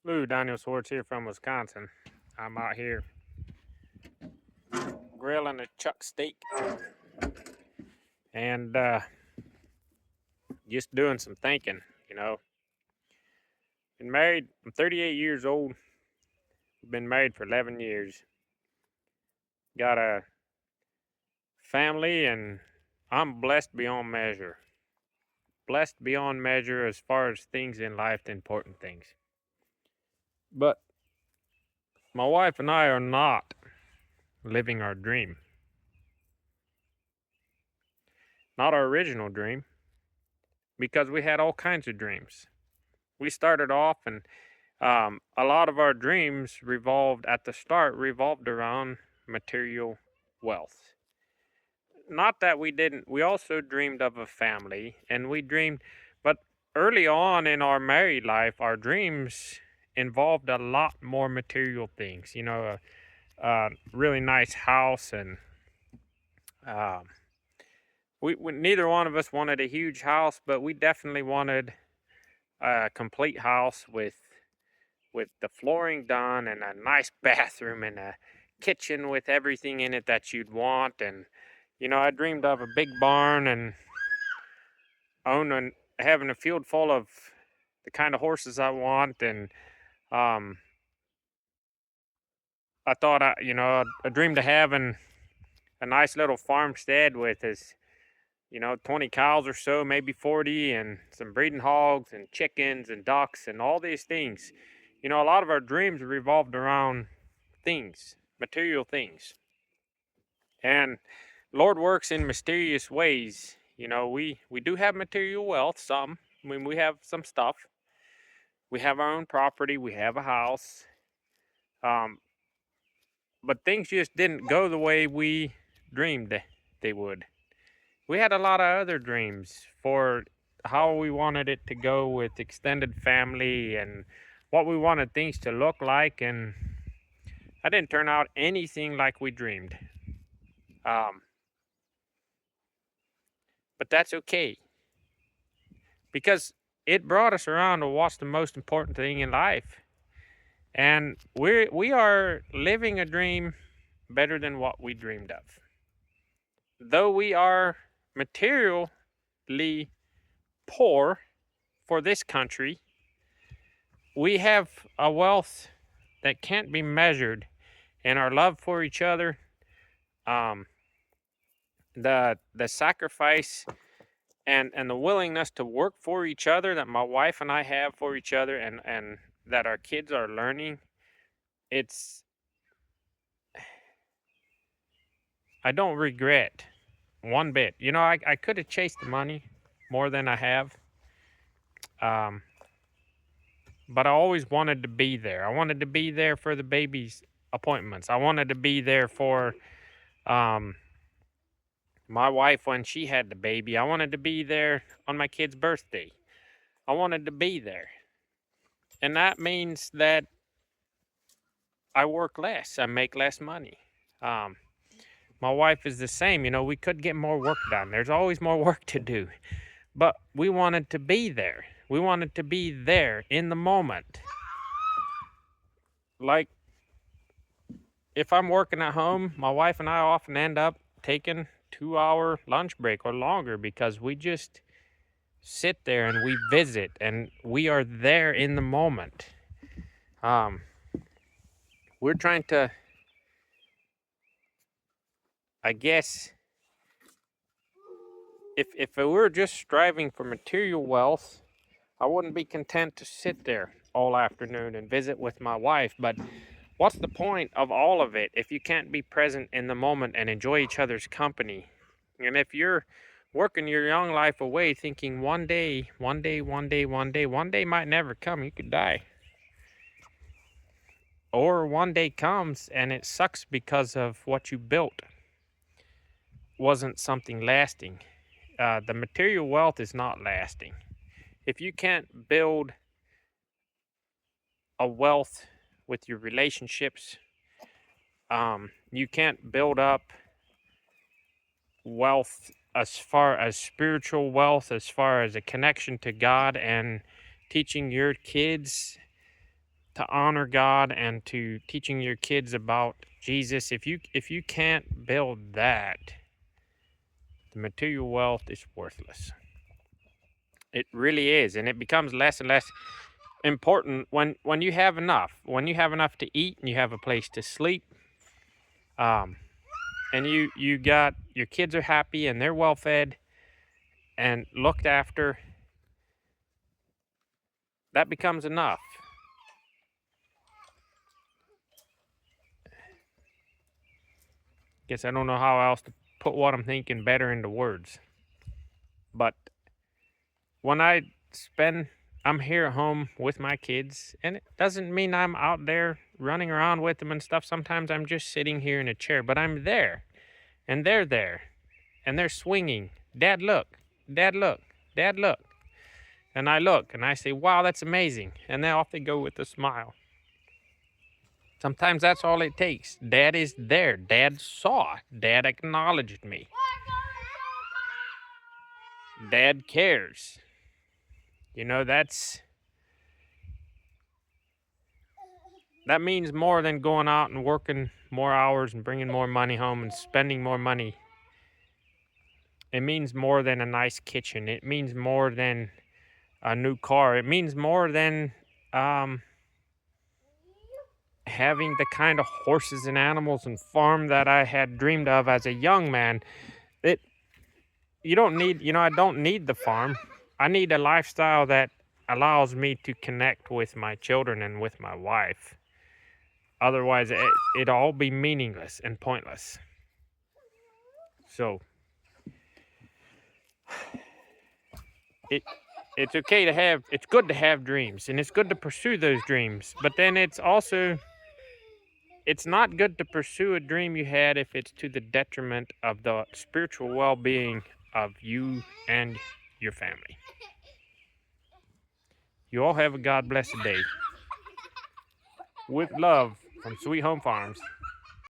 Lou Daniel Swartz here from Wisconsin. I'm out here grilling a chuck steak and just doing some thinking. You know, been married. I'm 38 years old. Been married for 11 years. Got a family, and I'm blessed beyond measure. Blessed beyond measure as far as things in life, the important things. But my wife and I are not living our dream, not our original dream, because we had all kinds of dreams. We started off and a lot of our dreams revolved around material wealth. Not that we didn't, we also dreamed of a family and but early on in our married life, our dreams involved a lot more material things, a really nice house. And um, we neither one of us wanted a huge house, but we definitely wanted a complete house with the flooring done and a nice bathroom and a kitchen with everything in it that you'd want. And I dreamed of a big barn and owning having a field full of the kind of horses I want. And um, I dreamed of having a nice little farmstead with 20 cows or so, maybe 40, and some breeding hogs and chickens and ducks and all these things. A lot of our dreams revolved around things, material things. And Lord works in mysterious ways. We do have material wealth, some. I mean, we have some stuff. We have our own property. We have a house. Um, but things just didn't go the way we dreamed they would. We had a lot of other dreams for how we wanted it to go with extended family and what we wanted things to look like. And that didn't turn out anything like we dreamed. Um, but that's okay, because it brought us around to what's the most important thing in life. And we are living a dream better than what we dreamed of. Though we are materially poor for this country, we have a wealth that can't be measured in our love for each other, um, the sacrifice and the willingness to work for each other that my wife and I have for each other, and that our kids are learning. It's I don't regret one bit. I could have chased the money more than I have. Um, but I always wanted to be there. I wanted to be there for the baby's appointments. I wanted to be there for um, my wife when she had the baby. I wanted to be there on my kid's birthday. I wanted to be there. And that means that I work less, I make less money. Um, my wife is the same. We could get more work done. There's always more work to do. But we wanted to be there. We wanted to be there in the moment. Like, if I'm working at home, my wife and I often end up taking 2 hour lunch break or longer, because we just sit there and we visit and we are there in the moment. Um, we're trying to, I guess, if we were just striving for material wealth, I wouldn't be content to sit there all afternoon and visit with my wife. But what's the point of all of it if you can't be present in the moment and enjoy each other's company? And if you're working your young life away thinking one day might never come, you could die. Or one day comes and it sucks because of what you built wasn't something lasting. The material wealth is not lasting. If you can't build a wealth with your relationships, you can't build up wealth as far as spiritual wealth, as far as a connection to God and teaching your kids to honor God and to teaching your kids about Jesus, if you can't build that, the material wealth is worthless. It really is, and it becomes less and less important when you have enough. When you have enough to eat and you have a place to sleep, and you got your kids are happy and they're well fed and looked after, that becomes enough. Guess I don't know how else to put what I'm thinking better into words. But when I'm here at home with my kids, and it doesn't mean I'm out there running around with them and stuff. Sometimes I'm just sitting here in a chair, but I'm there, and they're there, and they're swinging. Dad, look. Dad, look. Dad, look. And I look, and I say, wow, that's amazing. And then off they go with a smile. Sometimes that's all it takes. Dad is there. Dad saw. Dad acknowledged me. Dad cares. You know, that means more than going out and working more hours and bringing more money home and spending more money. It means more than a nice kitchen. It means more than a new car. It means more than having the kind of horses and animals and farm that I had dreamed of as a young man. I don't need the farm. I need a lifestyle that allows me to connect with my children and with my wife. Otherwise, it'd all be meaningless and pointless. So, it's okay to have, it's good to have dreams, and it's good to pursue those dreams. But then it's not good to pursue a dream you had if it's to the detriment of the spiritual well-being of you and your family. You all have a God blessed day. With love from Sweet Home Farms.